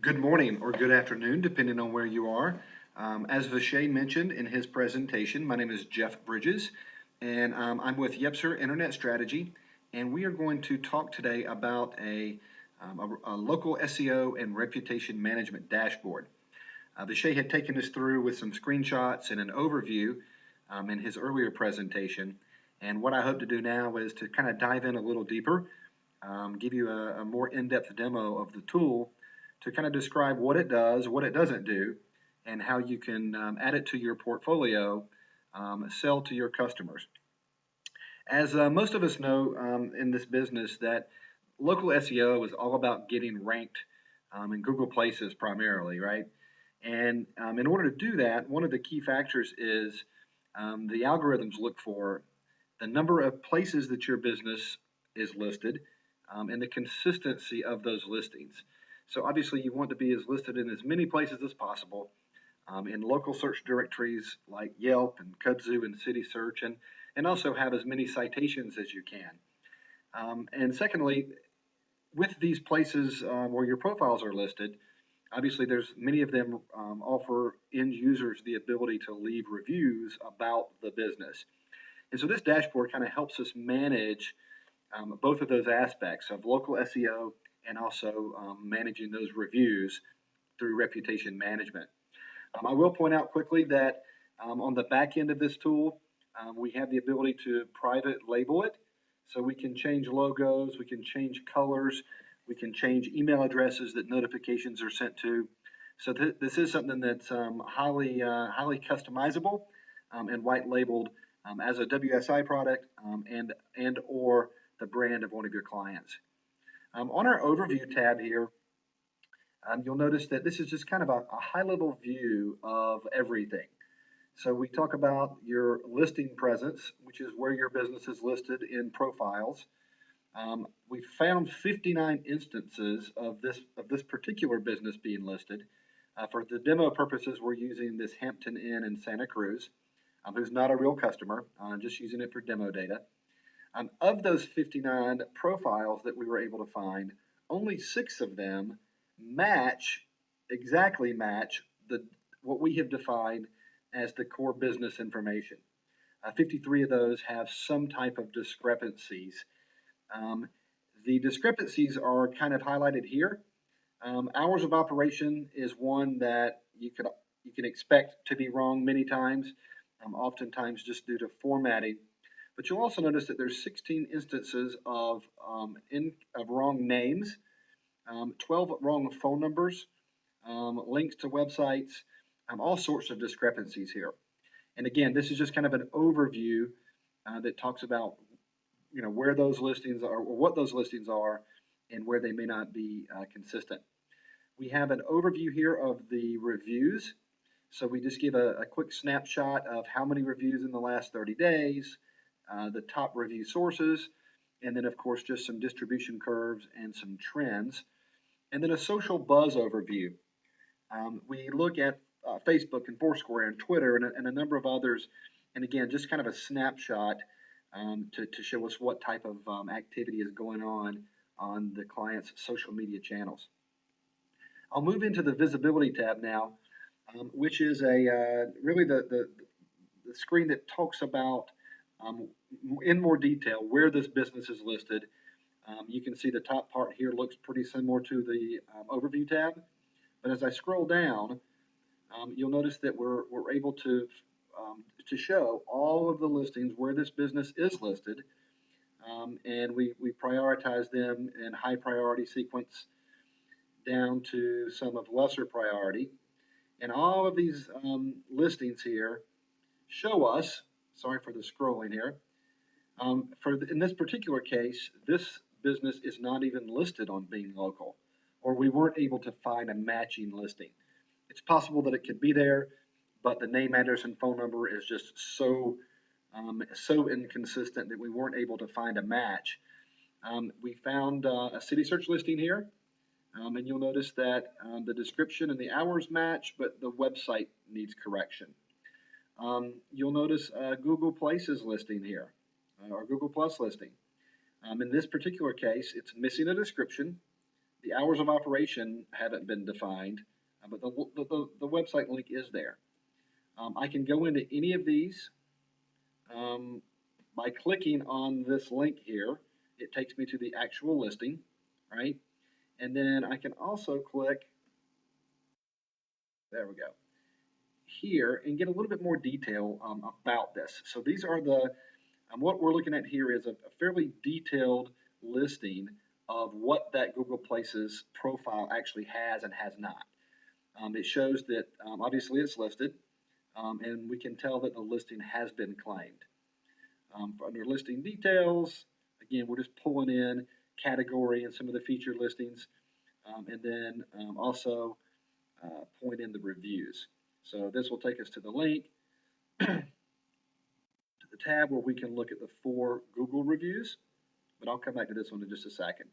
Good morning or good afternoon, depending on where you are. As Vishay mentioned in his presentation, my name is Jeff Bridges, and I'm with Yepser Internet Strategy, and we are going to talk today about a local SEO and reputation management dashboard. Vishay had taken us through with some screenshots and an overview in his earlier presentation, and what I hope to do now is to kind of dive in a little deeper, give you a more in-depth demo of the tool to kind of describe what it does, what it doesn't do, and how you can add it to your portfolio, sell to your customers. As most of us know in this business, that local SEO is all about getting ranked in Google Places primarily, right? And in order to do that, one of the key factors is the algorithms look for the number of places that your business is listed and the consistency of those listings. So obviously you want to be as listed in as many places as possible in local search directories like Yelp and Kudzu and City Search, and also have as many citations as you can. And secondly, with these places where your profiles are listed, obviously there's many of them offer end users the ability to leave reviews about the business. And so this dashboard kind of helps us manage both of those aspects of local SEO and also managing those reviews through reputation management. I will point out quickly that on the back end of this tool, we have the ability to private label it. So we can change logos, we can change colors, we can change email addresses that notifications are sent to. So this is something that's highly customizable and white labeled as a WSI product and or the brand of one of your clients. On our overview tab here, you'll notice that this is just kind of a high-level view of everything. So we talk about your listing presence, which is where your business is listed in profiles. We found 59 instances of this particular business being listed. For the demo purposes, we're using this Hampton Inn in Santa Cruz, who's not a real customer, just using it for demo data. Of those 59 profiles that we were able to find, only 6 of them exactly match what we have defined as the core business information. 53 of those have some type of discrepancies. The discrepancies are kind of highlighted here. Hours of operation is one that you can expect to be wrong many times, oftentimes just due to formatting. But you'll also notice that there's 16 instances of wrong names, 12 wrong phone numbers, links to websites, all sorts of discrepancies here. And again, this is just kind of an overview that talks about where those listings are, or what those listings are, and where they may not be consistent. We have an overview here of the reviews. So we just give a quick snapshot of how many reviews in the last 30 days, the top review sources, and then of course just some distribution curves and some trends, and then a social buzz overview. We look at Facebook and Foursquare and Twitter and a number of others, and again just kind of a snapshot to show us what type of activity is going on the client's social media channels. I'll move into the visibility tab now, which is really the screen that talks about in more detail where this business is listed. You can see the top part here looks pretty similar to the overview tab, but as I scroll down, you'll notice that we're able to show all of the listings where this business is listed, and we prioritize them in high priority sequence down to some of lesser priority, and all of these listings here show us. Sorry for the scrolling here. In this particular case, this business is not even listed on being local, or we weren't able to find a matching listing. It's possible that it could be there, but the name, address, and phone number is just so inconsistent that we weren't able to find a match. We found a city search listing here, and you'll notice that the description and the hours match, but the website needs correction. You'll notice a Google Places listing here, or Google Plus listing. In this particular case, it's missing a description, The hours of operation haven't been defined, but the website link is there. I can go into any of these um, by clicking on this link here. It takes me to the actual listing, right? And then I can also click, there we go, here and get a little bit more detail about this. So these are the, what we're looking at here is a fairly detailed listing of what that Google Places profile actually has and has not. It shows that obviously it's listed, and we can tell that the listing has been claimed. Under listing details, again, we're just pulling in category and some of the feature listings, and then also point in the reviews. So this will take us to the link, to the tab where we can look at the 4 Google reviews, but I'll come back to this one in just a second.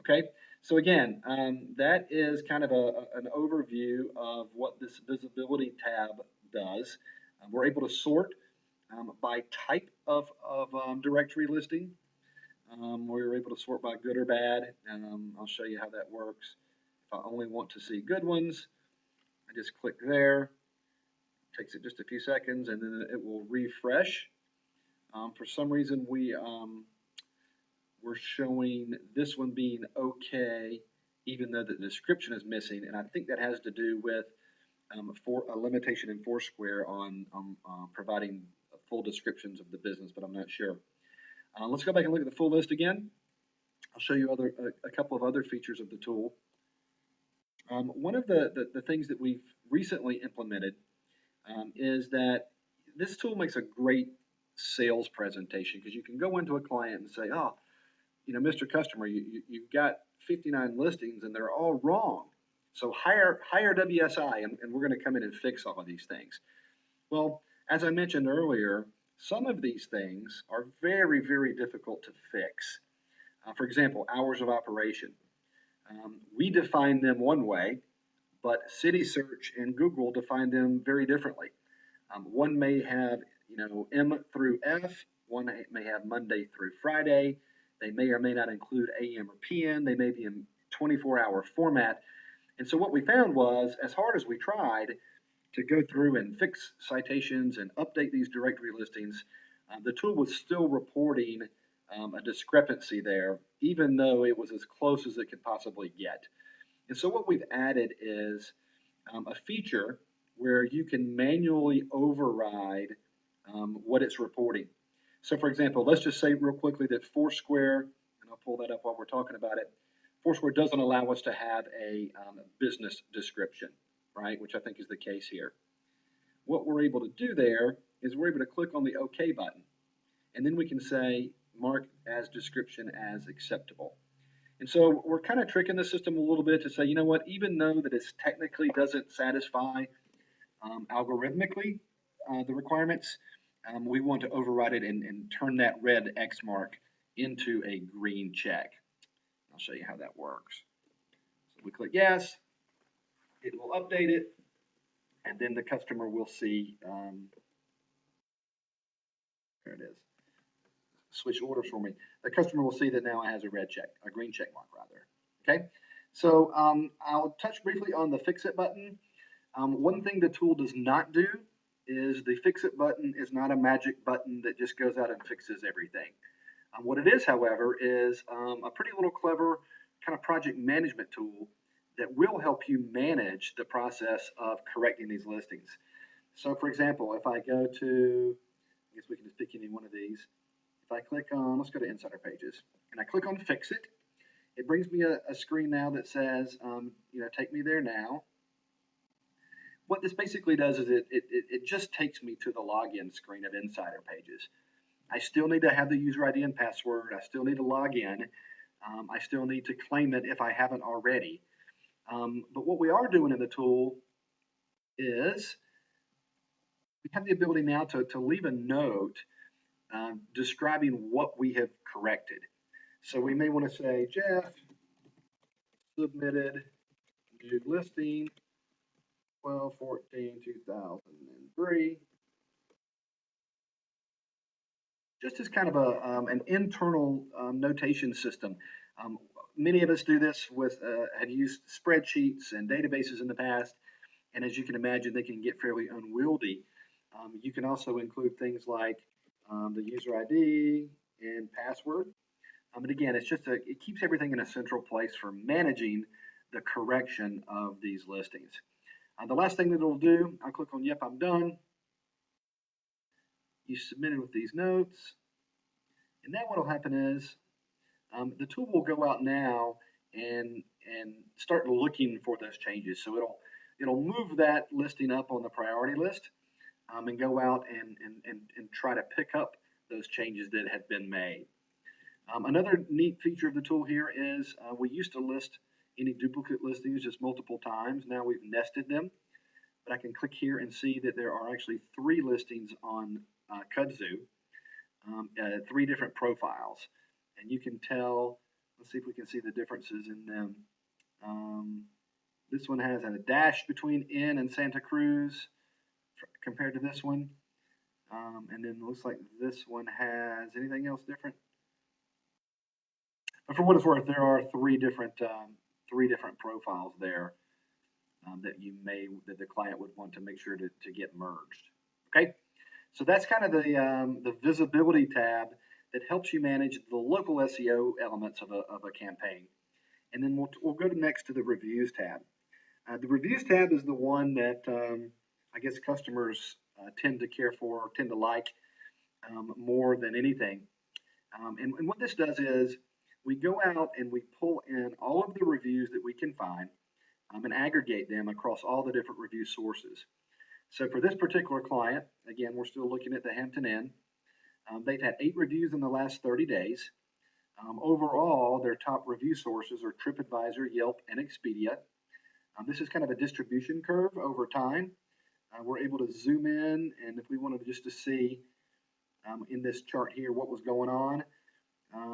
Okay, so again, that is kind of an overview of what this visibility tab does. We're able to sort by type of directory listing. We're able to sort by good or bad, and I'll show you how that works. If I only want to see good ones, I just click there. It takes it just a few seconds, and then it will refresh. For some reason, we're showing this one being okay, even though the description is missing, and I think that has to do with for a limitation in Foursquare on providing full descriptions of the business, but I'm not sure. Let's go back and look at the full list again. I'll show you a couple of other features of the tool. One of the things that we've recently implemented is that this tool makes a great sales presentation, because you can go into a client and say, oh, Mr. Customer, you've got 59 listings and they're all wrong. So hire WSI, and we're going to come in and fix all of these things. Well, as I mentioned earlier, some of these things are very, very difficult to fix. For example, hours of operation. We define them one way, but City Search and Google define them very differently. One may have, M through F. One may have Monday through Friday. They may or may not include AM or PM. They may be in 24-hour format. And so what we found was, as hard as we tried to go through and fix citations and update these directory listings, the tool was still reporting a discrepancy there, even though it was as close as it could possibly get. And so what we've added is a feature where you can manually override what it's reporting. So for example, let's just say real quickly that Foursquare, and I'll pull that up while we're talking about it, Foursquare doesn't allow us to have a business description, right, which I think is the case here. What we're able to do there is we're able to click on the OK button, and then we can say mark as description as acceptable. And so we're kind of tricking the system a little bit to say, you know what, even though that it technically doesn't satisfy algorithmically the requirements, we want to override it and turn that red X mark into a green check. I'll show you how that works. So we click yes, it will update it, and then the customer will see, there it is, switch orders for me. The customer will see that now it has a red check, a green check mark rather. Okay, so I'll touch briefly on the fix it button. One thing the tool does not do is the fix it button is not a magic button that just goes out and fixes everything. What it is, however, is a pretty little clever kind of project management tool that will help you manage the process of correcting these listings. So for example, if I go to, I guess we can just pick any one of these. If I click on, let's go to Insider Pages, and I click on Fix It, it brings me a screen now that says, take me there now. What this basically does is it just takes me to the login screen of Insider Pages. I still need to have the user ID and password. I still need to log in. I still need to claim it if I haven't already. But what we are doing in the tool is we have the ability now to leave a note describing what we have corrected. So we may want to say, Jeff submitted new listing 12/14/2003. Just as kind of an internal notation system. Many of us do this with have used spreadsheets and databases in the past, and as you can imagine, they can get fairly unwieldy. You can also include things like the user ID and password. And again, it keeps everything in a central place for managing the correction of these listings. The last thing that it'll do, I'll click on Yep, I'm done. You submitted with these notes. And then what will happen is the tool will go out now and start looking for those changes. So it'll move that listing up on the priority list and go out and try to pick up those changes that have been made. Another neat feature of the tool here is we used to list any duplicate listings just multiple times. Now we've nested them, but I can click here and see that there are actually 3 listings on Kudzu, 3 different profiles. And you can tell, let's see if we can see the differences in them. This one has a dash between N and Santa Cruz compared to this one. And then it looks like this one has anything else different. But for what it's worth, there are 3 different profiles there that the client would want to make sure to get merged. Okay, so that's kind of the visibility tab that helps you manage the local SEO elements of a campaign. And then we'll go next to the reviews tab. The reviews tab is the one that I guess customers tend to care for, tend to like more than anything. And what this does is we go out and we pull in all of the reviews that we can find and aggregate them across all the different review sources. So for this particular client, again, we're still looking at the Hampton Inn. They've had 8 reviews in the last 30 days. Overall, their top review sources are TripAdvisor, Yelp, and Expedia. This is kind of a distribution curve over time. We're able to zoom in, and if we wanted just to see in this chart here what was going on,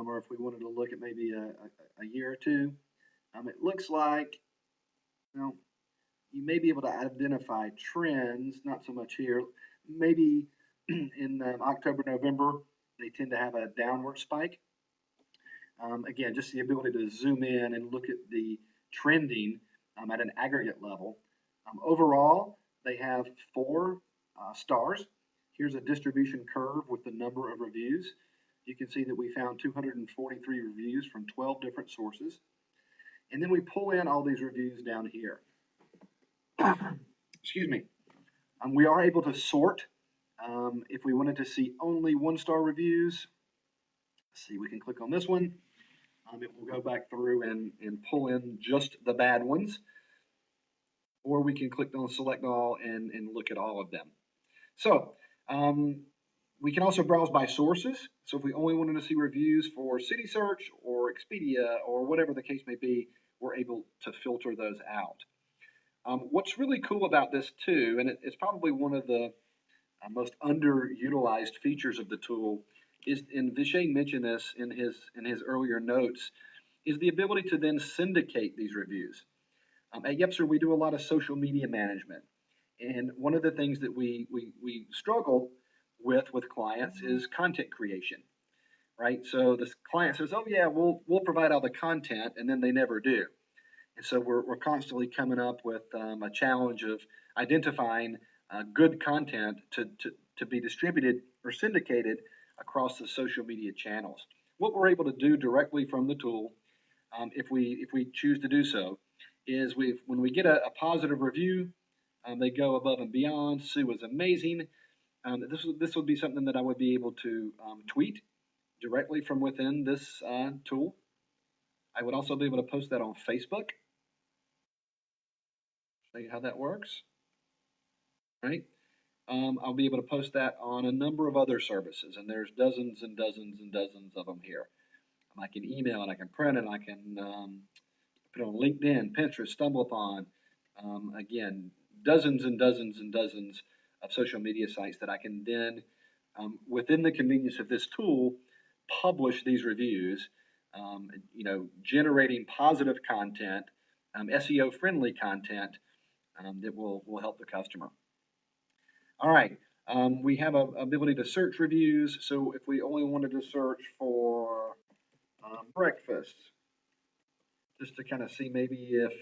or if we wanted to look at maybe a year or two, it looks like, you may be able to identify trends, not so much here. Maybe in October, November, they tend to have a downward spike. Again, just the ability to zoom in and look at the trending at an aggregate level. Overall, they have 4 stars. Here's a distribution curve with the number of reviews. You can see that we found 243 reviews from 12 different sources. And then we pull in all these reviews down here. Excuse me. We are able to sort if we wanted to see only 1-star reviews. Let's see, we can click on this one. It will go back through and pull in just the bad ones. Or we can click on select all and look at all of them. So we can also browse by sources. So if we only wanted to see reviews for City Search or Expedia or whatever the case may be, we're able to filter those out. What's really cool about this too, and it's probably one of the most underutilized features of the tool, is, and Vishay mentioned this in his earlier notes, is the ability to then syndicate these reviews. At Yepser, we do a lot of social media management, and one of the things that we struggle with clients is content creation, right? So the client says, "Oh yeah, we'll provide all the content," and then they never do. And so we're constantly coming up with a challenge of identifying good content to be distributed or syndicated across the social media channels. What we're able to do directly from the tool, if we choose to do so, is when we get a positive review, they go above and beyond. Sue was amazing. This would be something that I would be able to tweet directly from within this tool. I would also be able to post that on Facebook. Show you how that works. Right? I'll be able to post that on a number of other services, and there's dozens and dozens and dozens of them here. I can email it, I can print it, I can put it on LinkedIn, Pinterest, StumbleUpon. Again, dozens and dozens and dozens of social media sites that I can then, within the convenience of this tool, publish these reviews, generating positive content, SEO-friendly content that will help the customer. All right, we have an ability to search reviews. So if we only wanted to search for breakfast, just to kind of see maybe if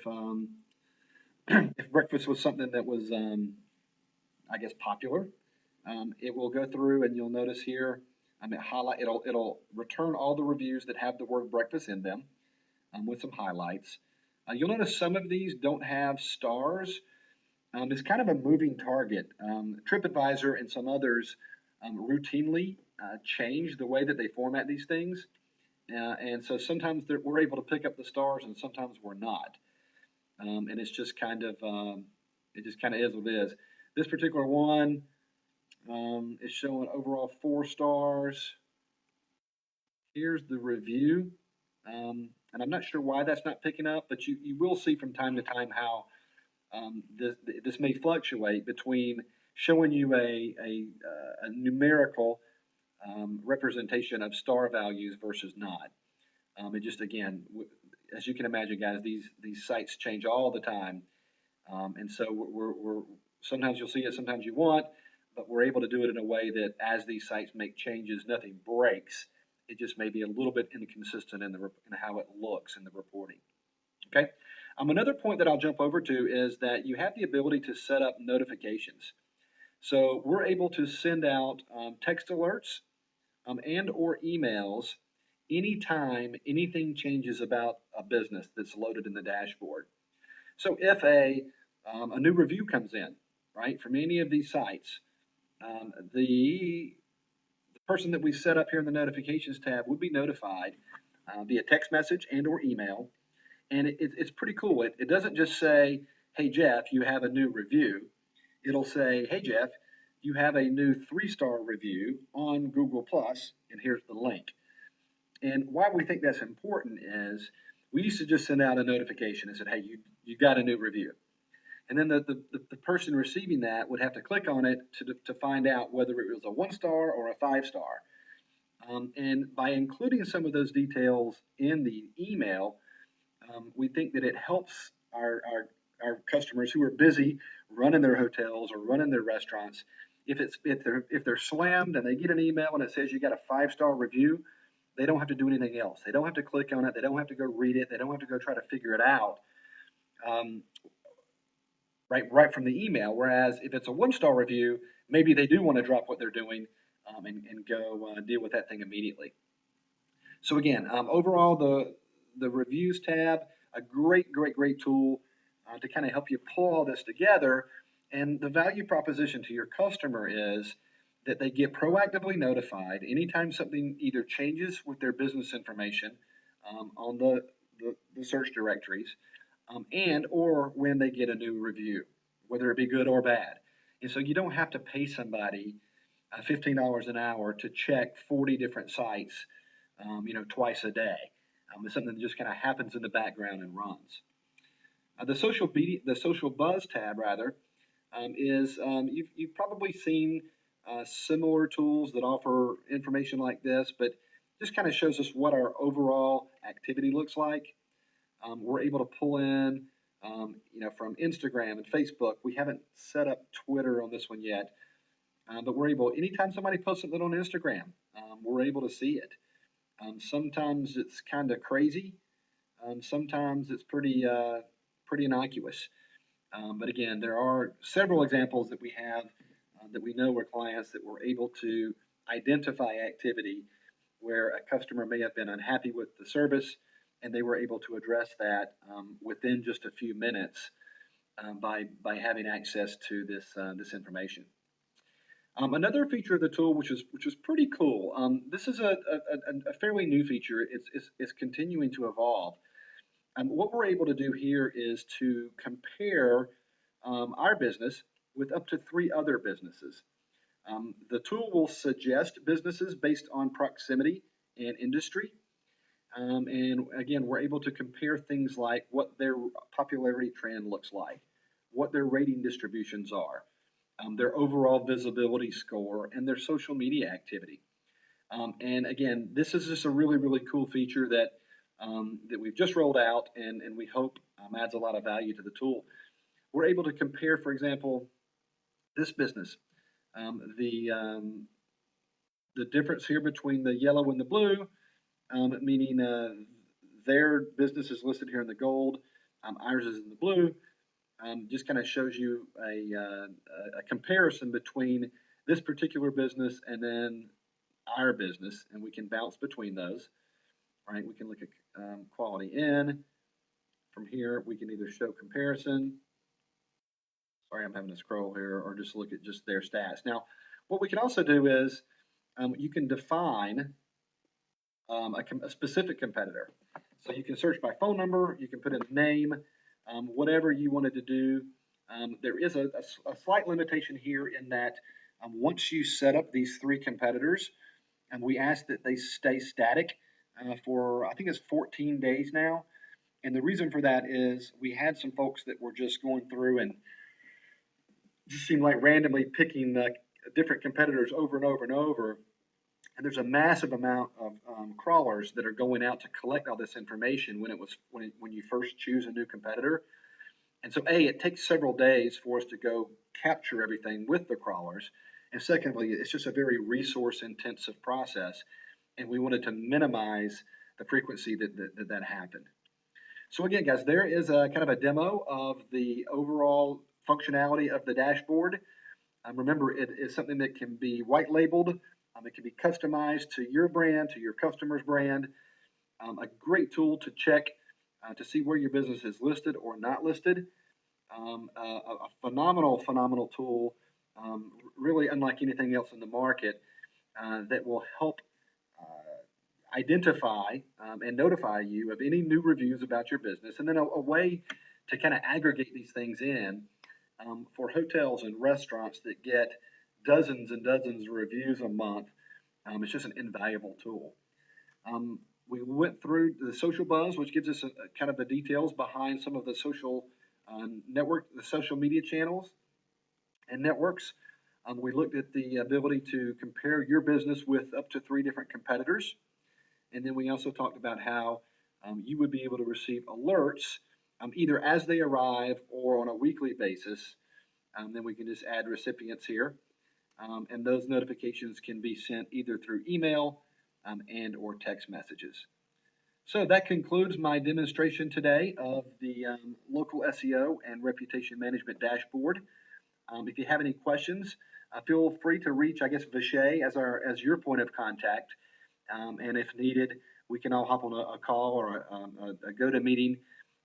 if breakfast was something that was, I guess, popular. It will go through and you'll notice here, it'll return all the reviews that have the word breakfast in them, with some highlights. You'll notice some of these don't have stars. It's kind of a moving target. TripAdvisor and some others routinely change the way that they format these things. And so sometimes we're able to pick up the stars and sometimes we're not. And it's just kind of, it just kind of is what it is. This particular one is showing overall 4 stars. Here's the review. And I'm not sure why that's not picking up, but you will see from time to time how this may fluctuate between showing you a numerical representation of star values versus not. It just, again, as you can imagine, guys, these sites change all the time, and so we're sometimes you'll see it, sometimes you won't, but we're able to do it in a way that as these sites make changes, nothing breaks. It just may be a little bit inconsistent in how it looks in the reporting. Okay. Another point that I'll jump over to is that you have the ability to set up notifications. So we're able to send out text alerts and or emails anytime anything changes about a business that's loaded in the dashboard. So if a new review comes in, right, from any of these sites, the person that we set up here in the notifications tab would be notified via text message and or email. And it's pretty cool. It doesn't just say, hey, Jeff, you have a new review. It'll say, hey, Jeff, you have a new 3-star review on Google Plus, and here's the link. And why we think that's important is we used to just send out a notification and said, hey, you got a new review. And then the person receiving that would have to click on it to find out whether it was a 1-star or a 5-star. And by including some of those details in the email, we think that it helps our customers who are busy running their hotels or running their restaurants. If they're slammed and they get an email and it says you got a 5-star review, they don't have to do anything else. They don't have to click on it. They don't have to go read it. They don't have to go try to figure it out right from the email. Whereas if it's a 1-star review, maybe they do want to drop what they're doing and go deal with that thing immediately. So again, overall, the reviews tab, a great tool to kind of help you pull all this together. And the value proposition to your customer is that they get proactively notified anytime something either changes with their business information on the search directories, and or when they get a new review, whether it be good or bad. And so you don't have to pay somebody $15 an hour to check 40 different sites, twice a day. It's something that just kind of happens in the background and runs. The social buzz tab rather is you've probably seen similar tools that offer information like this, but just kind of shows us what our overall activity looks like. We're able to pull in, from Instagram and Facebook. We haven't set up Twitter on this one yet, but we're able, anytime somebody posts something on Instagram, we're able to see it. Sometimes it's kind of crazy. Sometimes it's pretty innocuous. But again, there are several examples that we have that we know were clients that were able to identify activity where a customer may have been unhappy with the service, and they were able to address that within just a few minutes by having access to this information. Another feature of the tool, which is pretty cool. This is a fairly new feature. It's continuing to evolve. What we're able to do here is to compare our business with up to 3 other businesses. The tool will suggest businesses based on proximity and industry. And again, we're able to compare things like what their popularity trend looks like, what their rating distributions are, their overall visibility score, and their social media activity. And again, this is just a really cool feature that we've just rolled out, and we hope adds a lot of value to the tool. We're able to compare, for example, this business, the difference here between the yellow and the blue, meaning their business is listed here in the gold. Ours is in the blue. Just kind of shows you a comparison between this particular business and then our business, and we can bounce between those. Right? We can look at quality in. From here, we can either show comparison. Sorry, I'm having to scroll here, or just look at just their stats. Now, what we can also do is you can define a specific competitor. So you can search by phone number, you can put in a name, whatever you wanted to do. There is a slight limitation here in that once you set up these three competitors, we ask that they stay static for, I think it's 14 days now. And the reason for that is we had some folks that were just going through and just seemed like randomly picking different competitors over and over and over. And there's a massive amount of crawlers that are going out to collect all this information when you first choose a new competitor. And so, it takes several days for us to go capture everything with the crawlers. And secondly, it's just a very resource intensive process. And we wanted to minimize the frequency that happened. So again, guys, there is a kind of a demo of the overall functionality of the dashboard. Remember, it is something that can be white labeled. It can be customized to your brand, to your customer's brand. A great tool to check to see where your business is listed or not listed. A phenomenal tool, really unlike anything else in the market, that will help identify and notify you of any new reviews about your business, and then a way to kind of aggregate these things in for hotels and restaurants that get dozens and dozens of reviews a month. It's just an invaluable tool. We went through the social buzz, which gives us kind of the details behind some of the social the social media channels and networks. We looked at the ability to compare your business with up to 3 different competitors. And then we also talked about how you would be able to receive alerts either as they arrive or on a weekly basis. Then we can just add recipients here. And those notifications can be sent either through email and or text messages. So that concludes my demonstration today of the local SEO and reputation management dashboard. If you have any questions, feel free to reach, I guess, Vishay as your point of contact. And if needed, we can all hop on a call or a GoToMeeting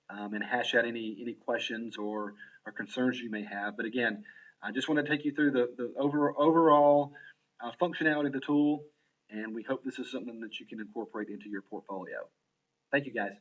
and hash out any questions or concerns you may have. But again, I just want to take you through the overall functionality of the tool, and we hope this is something that you can incorporate into your portfolio. Thank you, guys.